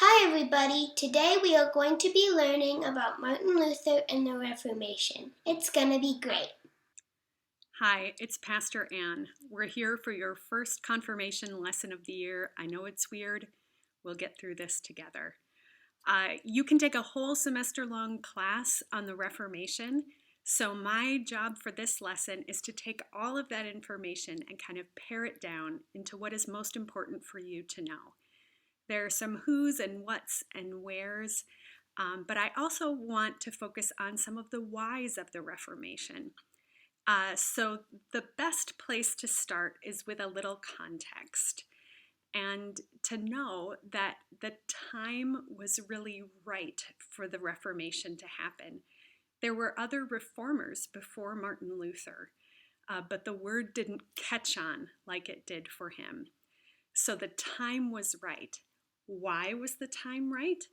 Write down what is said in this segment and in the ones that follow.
Hi everybody, today we are going to be learning about Martin Luther and the Reformation. It's gonna be great. Hi, it's Pastor Ann. We're here for your first confirmation lesson of the year. I know it's weird. We'll get through this together. You can take a whole semester-long class on the Reformation. So my job for this lesson is to take all of that information and kind of pare it down into what is most important for you to know. There are some who's and what's and where's, but I also want to focus on some of the whys of the Reformation. So the best place to start is with a little context and to know that the time was really right for the Reformation to happen. There were other reformers before Martin Luther, but the word didn't catch on like it did for him. So the time was right. Why was the time right?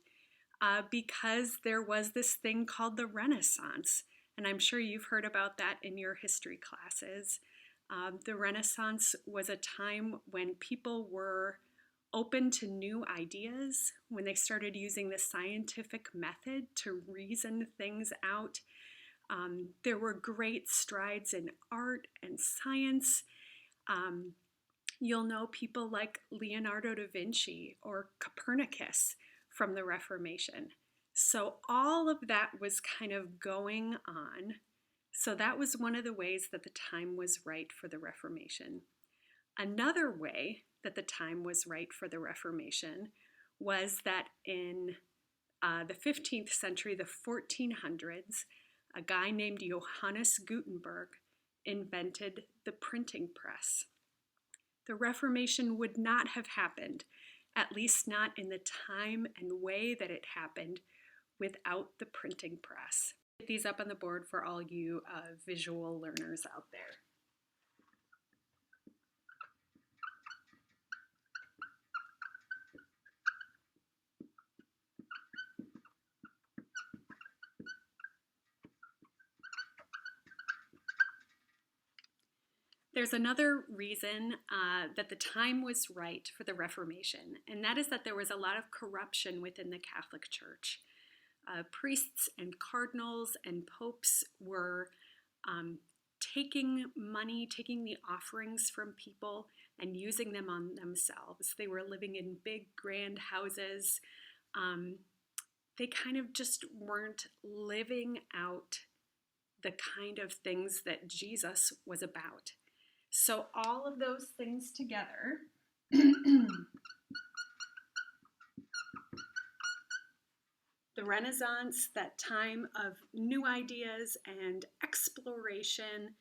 Because there was this thing called the Renaissance. And I'm sure you've heard about that in your history classes. The Renaissance was a time when people were open to new ideas, when they started using the scientific method to reason things out. There were great strides in art and science. You'll know people like Leonardo da Vinci or Copernicus from the Reformation. So all of that was kind of going on. So that was one of the ways that the time was right for the Reformation. Another way that the time was right for the Reformation was that in the 15th century, the 1400s, a guy named Johannes Gutenberg invented the printing press. The Reformation would not have happened, at least not in the time and way that it happened, without the printing press. Get these up on the board for all you visual learners out there. There's another reason that the time was right for the Reformation, and that is that there was a lot of corruption within the Catholic Church. Priests and cardinals and popes were taking money, taking the offerings from people and using them on themselves. They were living in big, grand houses. They kind of just weren't living out the kind of things that Jesus was about. So all of those things together the Renaissance, that time of new ideas and exploration,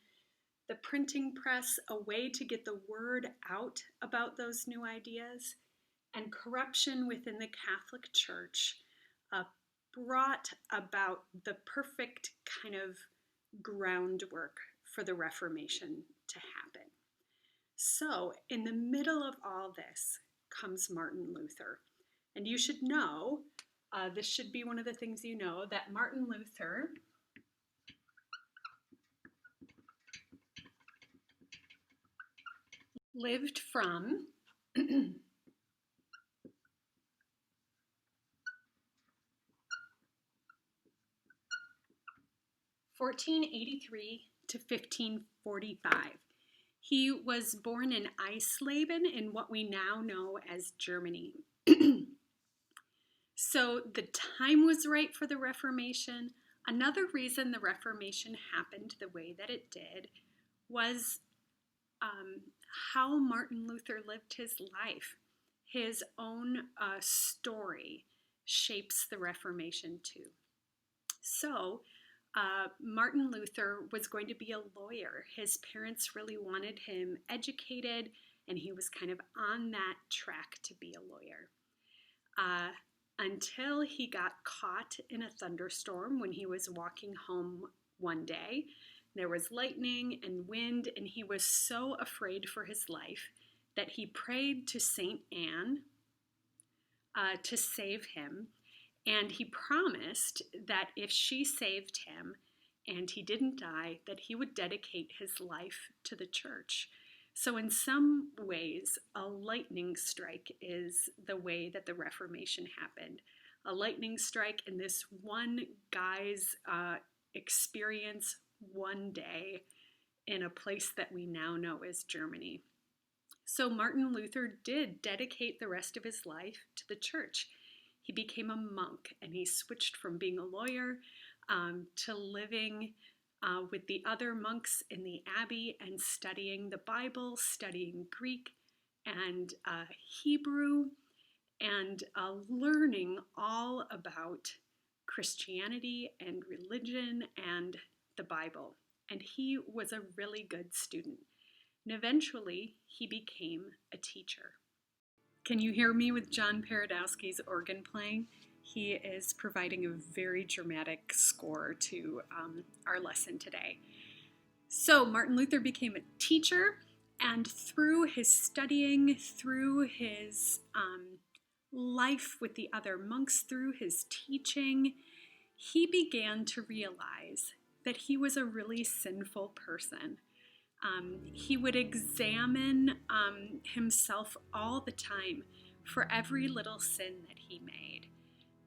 the printing press, a way to get the word out about those new ideas, and corruption within the Catholic Church brought about the perfect kind of groundwork for the Reformation to happen. So, in the middle of all this comes Martin Luther. And you should know, this should be one of the things you know, that Martin Luther lived from 1483 to 1545. He was born in Eisleben in what we now know as Germany. So the time was right for the Reformation. Another reason the Reformation happened the way that it did was how Martin Luther lived his life. His own story shapes the Reformation too. So Martin Luther was going to be a lawyer. His parents really wanted him educated, and he was kind of on that track to be a lawyer. Until he got caught in a thunderstorm when he was walking home one day. There was lightning and wind, and he was so afraid for his life that he prayed to St. Anne to save him. And he promised that if she saved him and he didn't die, that he would dedicate his life to the church. So in some ways, a lightning strike is the way that the Reformation happened. A lightning strike in this one guy's experience one day in a place that we now know as Germany. So Martin Luther did dedicate the rest of his life to the church. He became a monk, and he switched from being a lawyer to living with the other monks in the abbey and studying the Bible, studying Greek and Hebrew, and learning all about Christianity and religion and the Bible. And he was a really good student. And eventually, he became a teacher. Can you hear me with John Paradowski's organ playing? He is providing a very dramatic score to our lesson today. So Martin Luther became a teacher, and through his studying, through his life with the other monks, through his teaching, he began to realize that he was a really sinful person. He would examine himself all the time for every little sin that he made,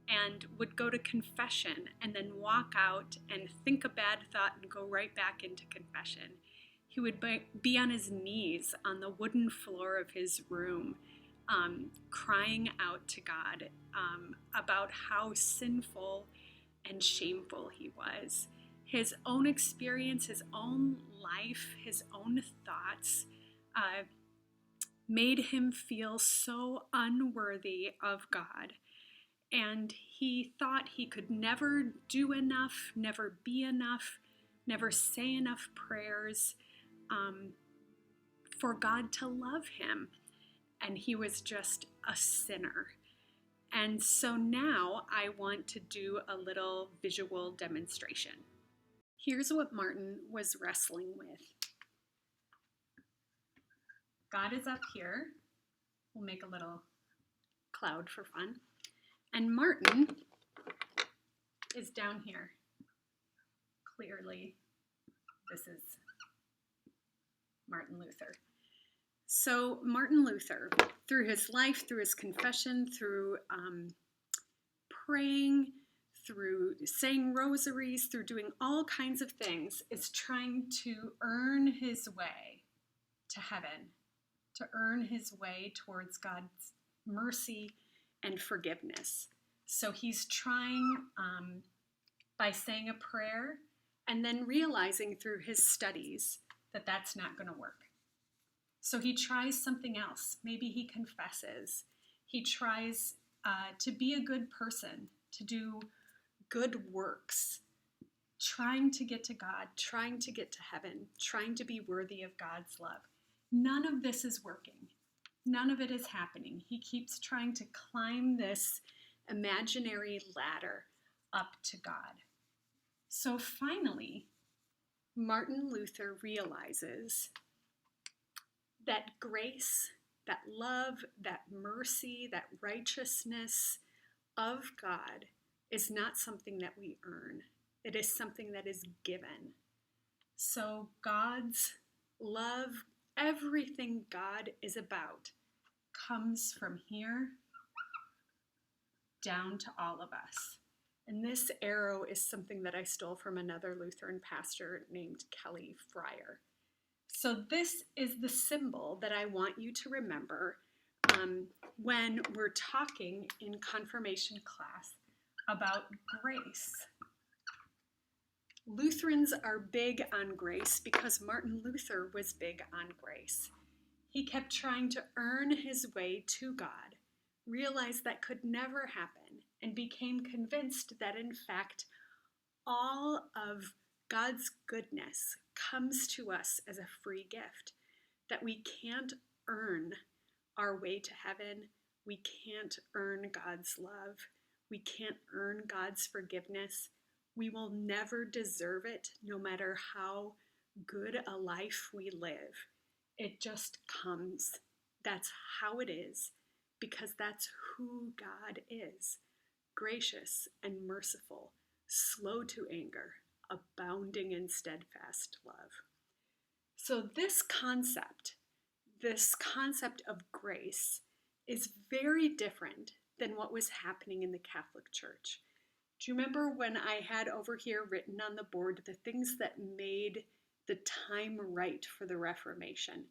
and would go to confession and then walk out and think a bad thought and go right back into confession. He would be on his knees on the wooden floor of his room, crying out to God about how sinful and shameful he was. His own experience, his own life, his own thoughts made him feel so unworthy of God. And he thought he could never do enough, never be enough, never say enough prayers for God to love him. And he was just a sinner. And so now I want to do a little visual demonstration. Here's what Martin was wrestling with. God is up here. We'll make a little cloud for fun. And Martin is down here. Clearly, this is Martin Luther. So Martin Luther, through his life, through his confession, through praying, through saying rosaries, through doing all kinds of things, is trying to earn his way to heaven, to earn his way towards God's mercy and forgiveness. So he's trying by saying a prayer and then realizing through his studies that that's not going to work. So he tries something else. Maybe he confesses. He tries to be a good person, to do good works, trying to get to God, trying to get to heaven, trying to be worthy of God's love. None of this is working. None of it is happening. He keeps trying to climb this imaginary ladder up to God. So finally, Martin Luther realizes that grace, that love, that mercy, that righteousness of God is not something that we earn. It is something that is given. So God's love, everything God is about, comes from here down to all of us. And this arrow is something that I stole from another Lutheran pastor named Kelly Fryer. So this is the symbol that I want you to remember when we're talking in confirmation class about grace. Lutherans are big on grace because Martin Luther was big on grace. He kept trying to earn his way to God, realized that could never happen, and became convinced that in fact all of God's goodness comes to us as a free gift, that we can't earn our way to heaven, we can't earn God's love, we can't earn God's forgiveness, we will never deserve it no matter how good a life we live. It just comes. That's how it is, because that's who God is. Gracious and merciful, slow to anger, abounding in steadfast love. So this concept this concept of grace is very different than what was happening in the Catholic Church. Do you remember when I had over here written on the board the things that made the time right for the Reformation?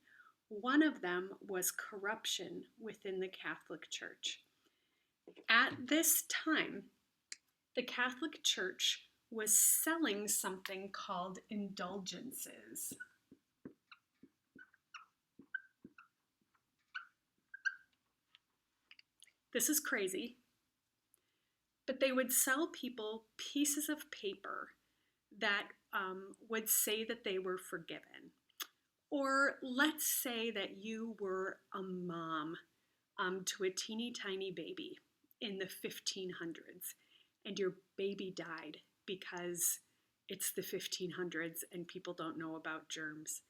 One of them was corruption within the Catholic Church. At this time, the Catholic Church was selling something called indulgences. This is crazy, but they would sell people pieces of paper that would say that they were forgiven. Or let's say that you were a mom to a teeny tiny baby in the 1500s, and your baby died because it's the 1500s and people don't know about germs.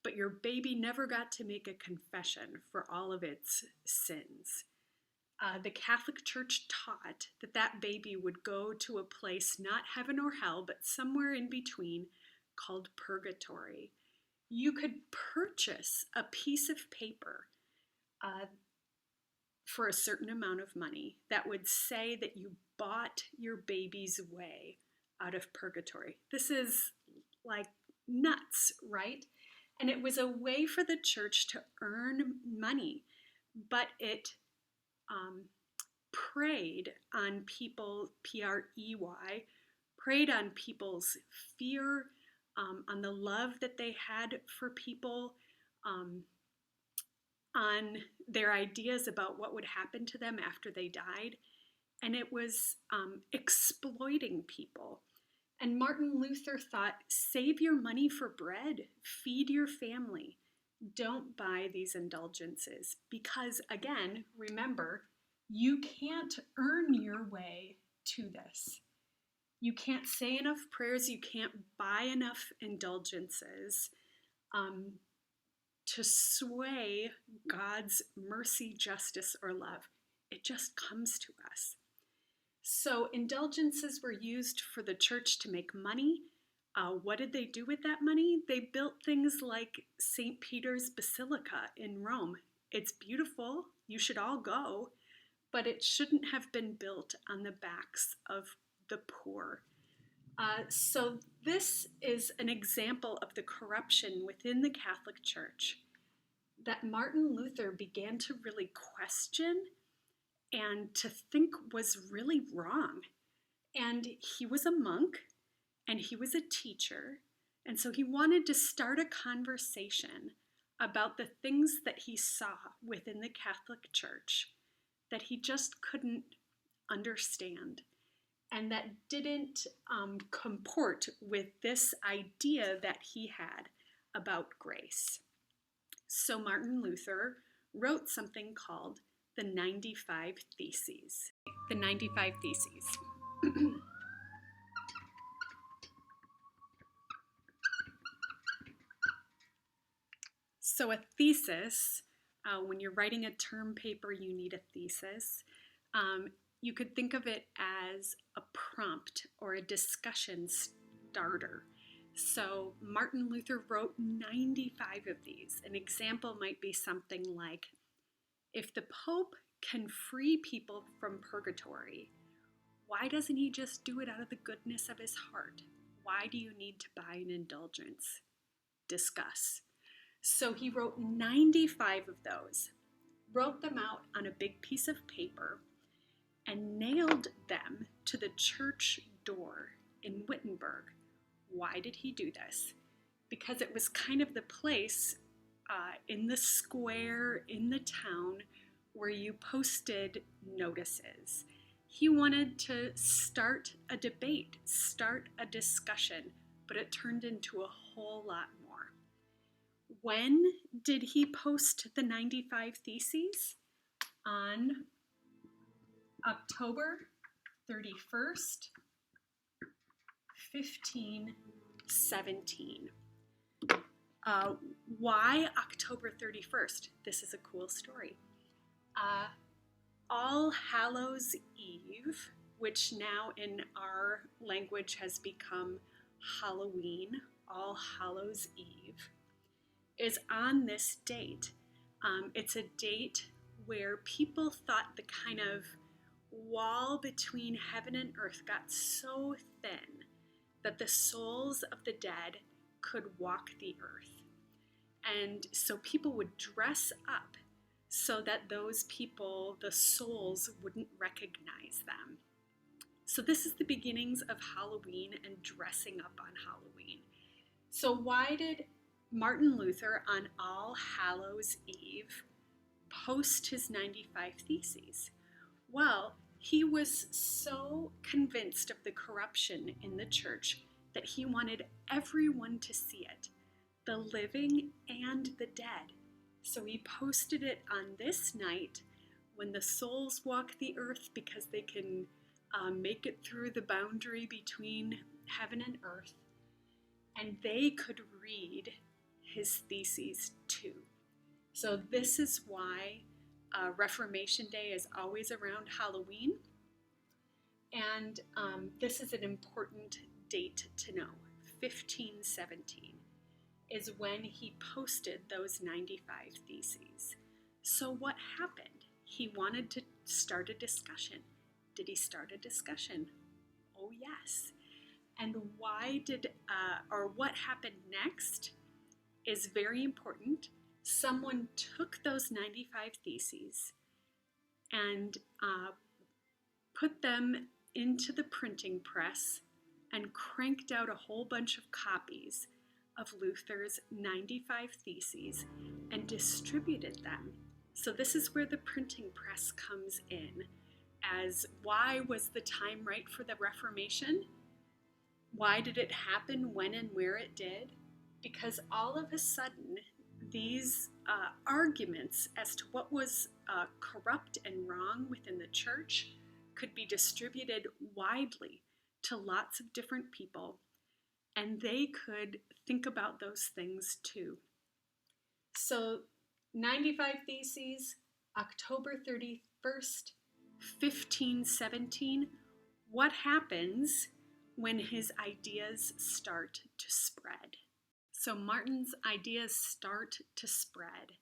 But your baby never got to make a confession for all of its sins. The Catholic Church taught that that baby would go to a place, not heaven or hell, but somewhere in between, called purgatory. You could purchase a piece of paper for a certain amount of money that would say that you bought your baby's way out of purgatory. This is like nuts, right? And it was a way for the church to earn money, but it preyed on people, P-R-E-Y, preyed on people's fear, on the love that they had for people, on their ideas about what would happen to them after they died. And it was exploiting people. And Martin Luther thought, save your money for bread, feed your family. Don't buy these indulgences because, again, remember, you can't earn your way to this. You can't say enough prayers, you can't buy enough indulgences to sway God's mercy, justice, or love. It just comes to us. So indulgences were used for the church to make money. What did they do with that money? They built things like St. Peter's Basilica in Rome. It's beautiful. You should all go. But it shouldn't have been built on the backs of the poor. So this is an example of the corruption within the Catholic Church that Martin Luther began to really question and to think was really wrong. And he was a monk and he was a teacher. And so he wanted to start a conversation about the things that he saw within the Catholic Church that he just couldn't understand and that didn't comport with this idea that he had about grace. So Martin Luther wrote something called the 95 Theses. The 95 Theses. So a thesis, when you're writing a term paper, you need a thesis. You could think of it as a prompt or a discussion starter. So Martin Luther wrote 95 of these. An example might be something like, if the Pope can free people from purgatory, why doesn't he just do it out of the goodness of his heart? Why do you need to buy an indulgence? Discuss. So he wrote 95 of those, wrote them out on a big piece of paper, and nailed them to the church door in Wittenberg. Why did he do this? Because it was kind of the place in the square, in the town, where you posted notices. He wanted to start a debate, start a discussion, but it turned into a whole lot more. When did he post the 95 Theses? On October 31st, 1517. Why October 31st? This is a cool story. All Hallows Eve, which now in our language has become Halloween, All Hallows Eve, is on this date. It's a date where people thought the kind of wall between heaven and earth got so thin that the souls of the dead could walk the earth. And so people would dress up so that those people, the souls, wouldn't recognize them. So this is the beginnings of Halloween and dressing up on Halloween. So why did Martin Luther on All Hallows Eve post his 95 Theses? Well, he was so convinced of the corruption in the church that he wanted everyone to see it, the living and the dead. So he posted it on this night when the souls walk the earth because they can make it through the boundary between heaven and earth, and they could read his theses too. So this is why Reformation Day is always around Halloween, and this is an important date to know. 1517 is when he posted those 95 Theses. So what happened? He wanted to start a discussion. Did he start a discussion? Oh yes. And what happened next is very important. Someone took those 95 Theses and put them into the printing press and cranked out a whole bunch of copies of Luther's 95 Theses and distributed them. So this is where the printing press comes in, as why was the time right for the Reformation? Why did it happen, when and where it did? Because all of a sudden, these arguments as to what was corrupt and wrong within the church could be distributed widely to lots of different people, and they could think about those things too. So 95 Theses, October 31st, 1517. What happens when his ideas start to spread? So Martin's ideas start to spread.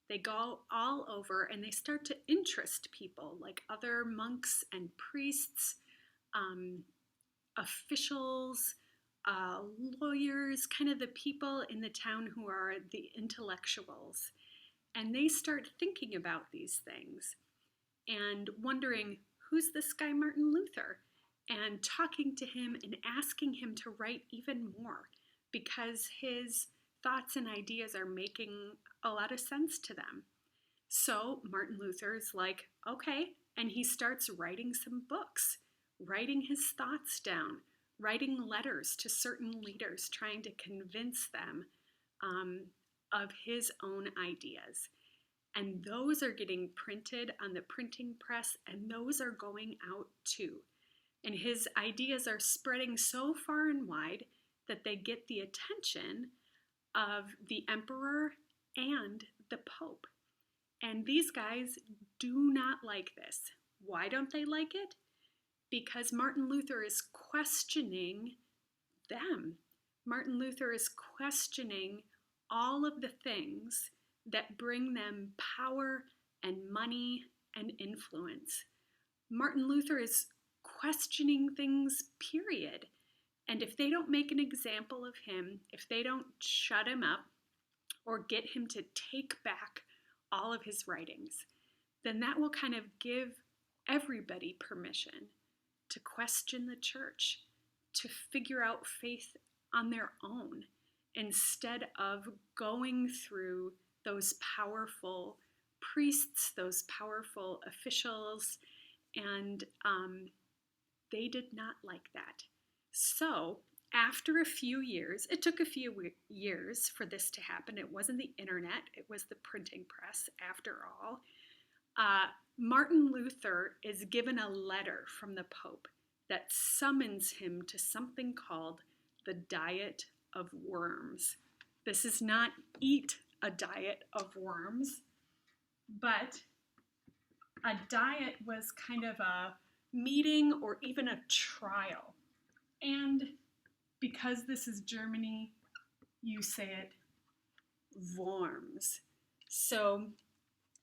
They go all over and they start to interest people like other monks and priests, officials, lawyers, kind of the people in the town who are the intellectuals. And they start thinking about these things and wondering, who's this guy Martin Luther? And talking to him and asking him to write even more because his thoughts and ideas are making a lot of sense to them. So Martin Luther's like, okay, and he starts writing some books, writing his thoughts down, writing letters to certain leaders, trying to convince them of his own ideas. And those are getting printed on the printing press, and those are going out too. And his ideas are spreading so far and wide that they get the attention of the emperor and the pope. And these guys do not like this. Why don't they like it? Because Martin Luther is questioning them. Martin Luther is questioning all of the things that bring them power and money and influence. Martin Luther is questioning things, period. And if they don't make an example of him, if they don't shut him up or get him to take back all of his writings, then that will kind of give everybody permission to question the church, to figure out faith on their own, instead of going through those powerful priests, those powerful officials, and they did not like that. So after a few years, it took a few years for this to happen. It wasn't the internet, it was the printing press after all. Martin Luther is given a letter from the Pope that summons him to something called the Diet of Worms. This is not eat a diet of worms, but a diet was kind of a meeting or even a trial. And because this is Germany, you say it Worms. So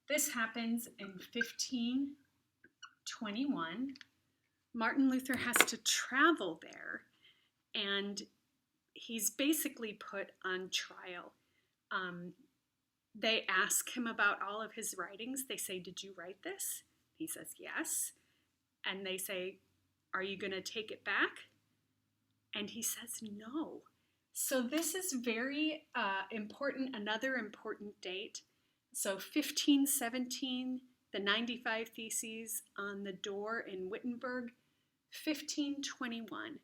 This happens in 1521. Martin Luther has to travel there, and he's basically put on trial. They ask him about all of his writings. They say, "Did you write this?" He says, "Yes." And they say, "Are you going to take it back?" And he says, "No." So this is very important, another important date. So 1517, the 95 Theses on the door in Wittenberg. 1521.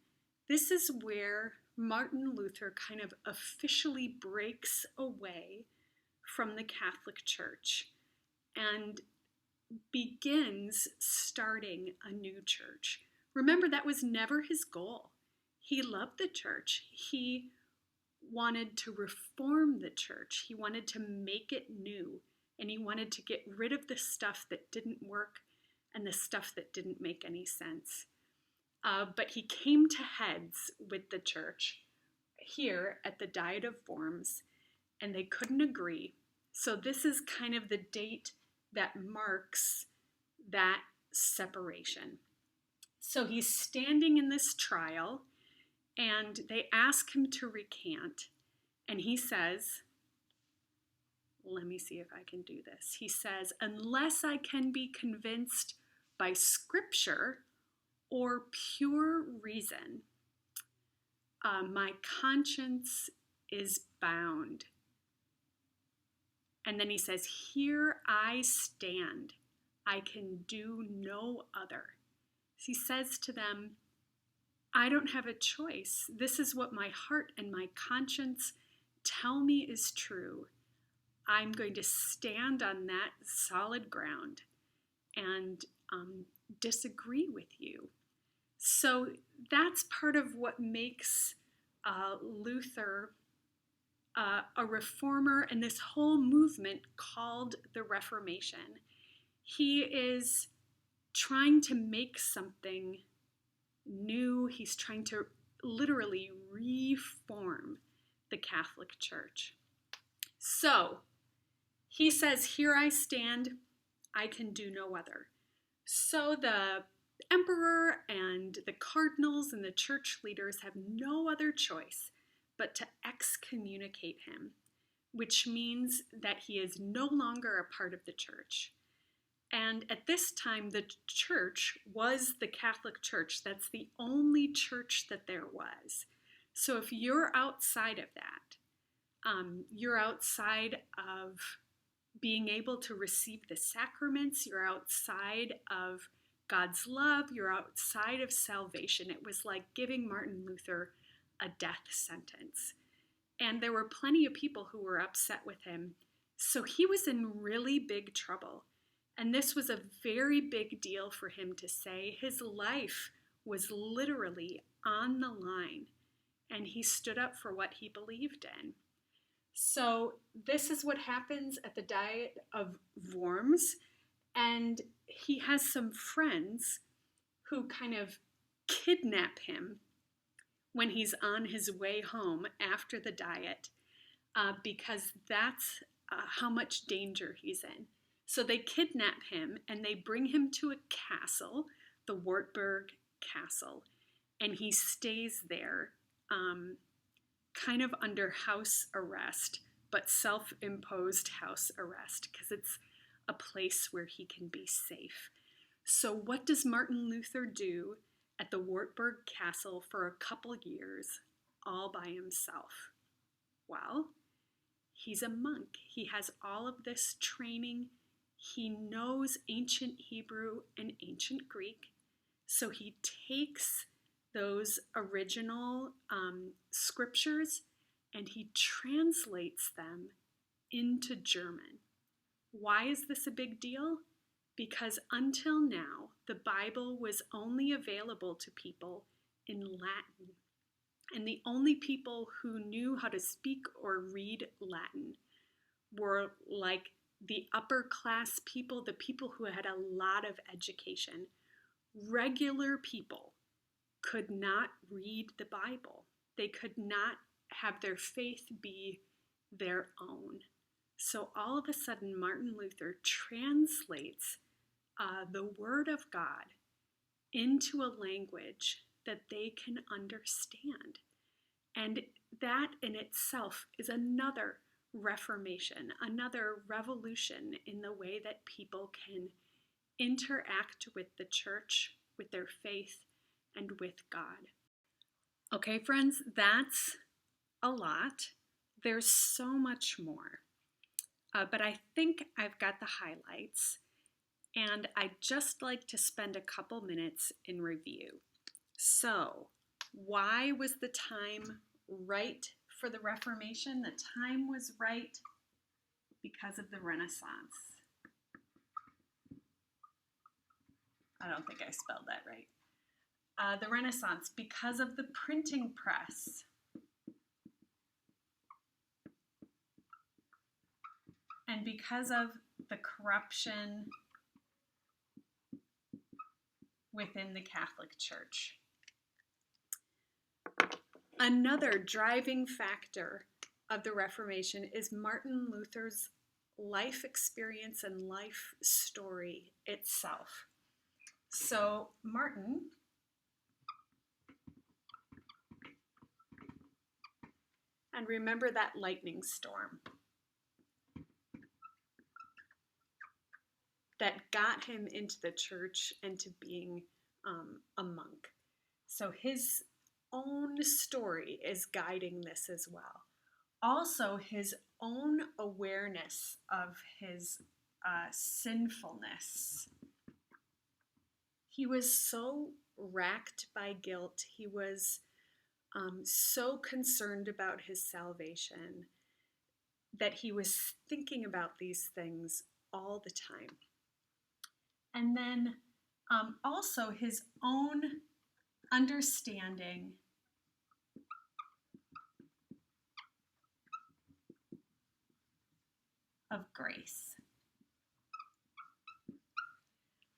This is where Martin Luther kind of officially breaks away from the Catholic Church and begins starting a new church. Remember, that was never his goal. He loved the church. He wanted to reform the church. He wanted to make it new, and he wanted to get rid of the stuff that didn't work and the stuff that didn't make any sense. But he came to heads with the church here at the Diet of Worms, and they couldn't agree. So this is kind of the date that marks that separation. So he's standing in this trial, and they ask him to recant, and he says, let me see if I can do this. He says, "Unless I can be convinced by Scripture or pure reason, my conscience is bound." And then he says, "Here I stand. I can do no other." He says to them, "I don't have a choice. This is what my heart and my conscience tell me is true. I'm going to stand on that solid ground and disagree with you." So that's part of what makes Luther a reformer and this whole movement called the Reformation. He is trying to make something new. He's trying to literally reform the Catholic Church. So he says, "Here I stand, I can do no other." So the emperor and the cardinals and the church leaders have no other choice but to excommunicate him, which means that he is no longer a part of the church. And at this time, the church was the Catholic Church. That's the only church that there was. So if you're outside of that, you're outside of being able to receive the sacraments, you're outside of God's love, you're outside of salvation. It was like giving Martin Luther a death sentence. And there were plenty of people who were upset with him. So he was in really big trouble. And this was a very big deal for him to say. His life was literally on the line, and he stood up for what he believed in. So this is what happens at the Diet of Worms, and he has some friends who kind of kidnap him when he's on his way home after the Diet, because that's how much danger he's in. So they kidnap him and they bring him to a castle, the Wartburg Castle, and he stays there kind of under house arrest, but self-imposed house arrest, because it's a place where he can be safe. So what does Martin Luther do at the Wartburg Castle for a couple years all by himself? Well, he's a monk. He has all of this training. He knows ancient Hebrew and ancient Greek. So he takes those original scriptures and he translates them into German. Why is this a big deal? Because until now, the Bible was only available to people in Latin. And the only people who knew how to speak or read Latin were like the upper class people, the people who had a lot of education. Regular people could not read the Bible. They could not have their faith be their own. So all of a sudden, Martin Luther translates the Word of God into a language that they can understand. And that in itself is another reformation, another revolution in the way that people can interact with the church, with their faith, and with God. Okay, friends, that's a lot. There's so much more. But I think I've got the highlights, and I'd just like to spend a couple minutes in review. So, why was the time right for the Reformation? The time was right because of the Renaissance. I don't think I spelled that right. The Renaissance, because of the printing press. And because of the corruption within the Catholic Church. Another driving factor of the Reformation is Martin Luther's life experience and life story itself. So, Martin and remember that lightning storm that got him into the church and to being a monk. So his own story is guiding this as well. Also, his own awareness of his sinfulness. He was so racked by guilt. He was so concerned about his salvation that he was thinking about these things all the time. And then also his own understanding of grace.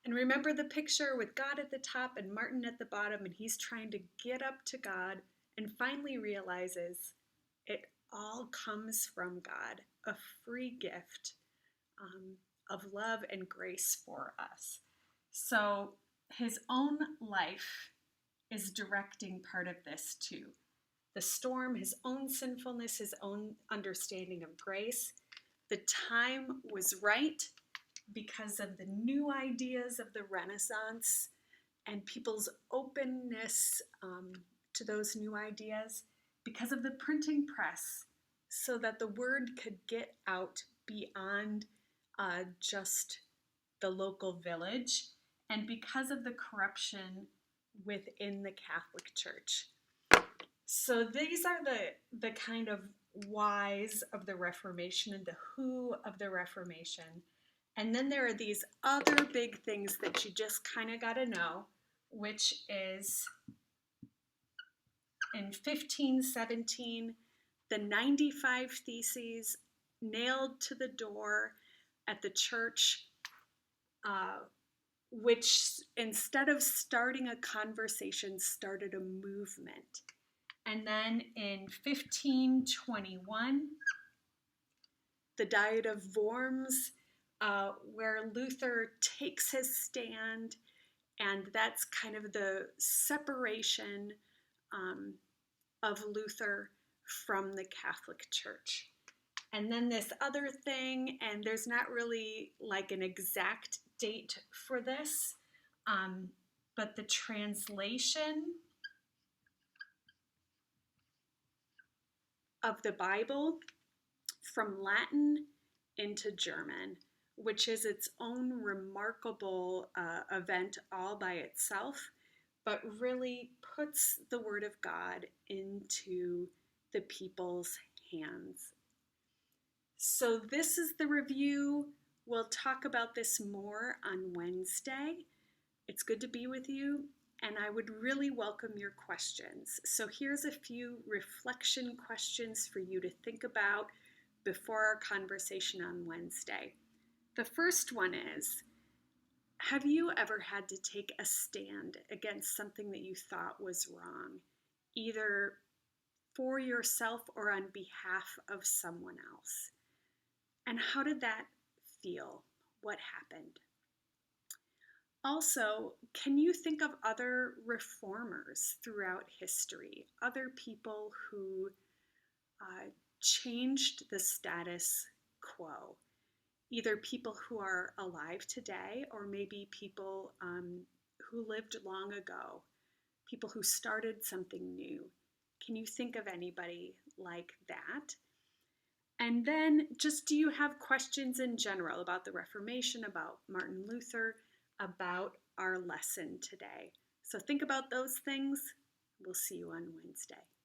And remember the picture with God at the top and Martin at the bottom, and he's trying to get up to God and finally realizes it all comes from God, a free gift of love and grace for us. So his own life is directing part of this too. The storm, his own sinfulness, his own understanding of grace. The time was right because of the new ideas of the Renaissance and people's openness to those new ideas, because of the printing press, so that the word could get out beyond just the local village, and because of the corruption within the Catholic Church. So these are the kind of whys of the Reformation and the who of the Reformation. And then there are these other big things that you just kind of got to know, which is in 1517, the 95 Theses nailed to the door at the church, which instead of starting a conversation, started a movement. And then in 1521, the Diet of Worms, where Luther takes his stand, and that's kind of the separation of Luther from the Catholic Church. And then this other thing, and there's not really like an exact date for this, but the translation of the Bible from Latin into German, which is its own remarkable event all by itself, but really puts the Word of God into the people's hands. So this is the review. We'll talk about this more on Wednesday. It's good to be with you, and I would really welcome your questions. So here's a few reflection questions for you to think about before our conversation on Wednesday. The first one is, have you ever had to take a stand against something that you thought was wrong, either for yourself or on behalf of someone else? And how did that feel? What happened? Also, can you think of other reformers throughout history, other people who changed the status quo? Either people who are alive today or maybe people who lived long ago, people who started something new. Can you think of anybody like that? And then just, do you have questions in general about the Reformation, about Martin Luther, about our lesson today? So think about those things. We'll see you on Wednesday.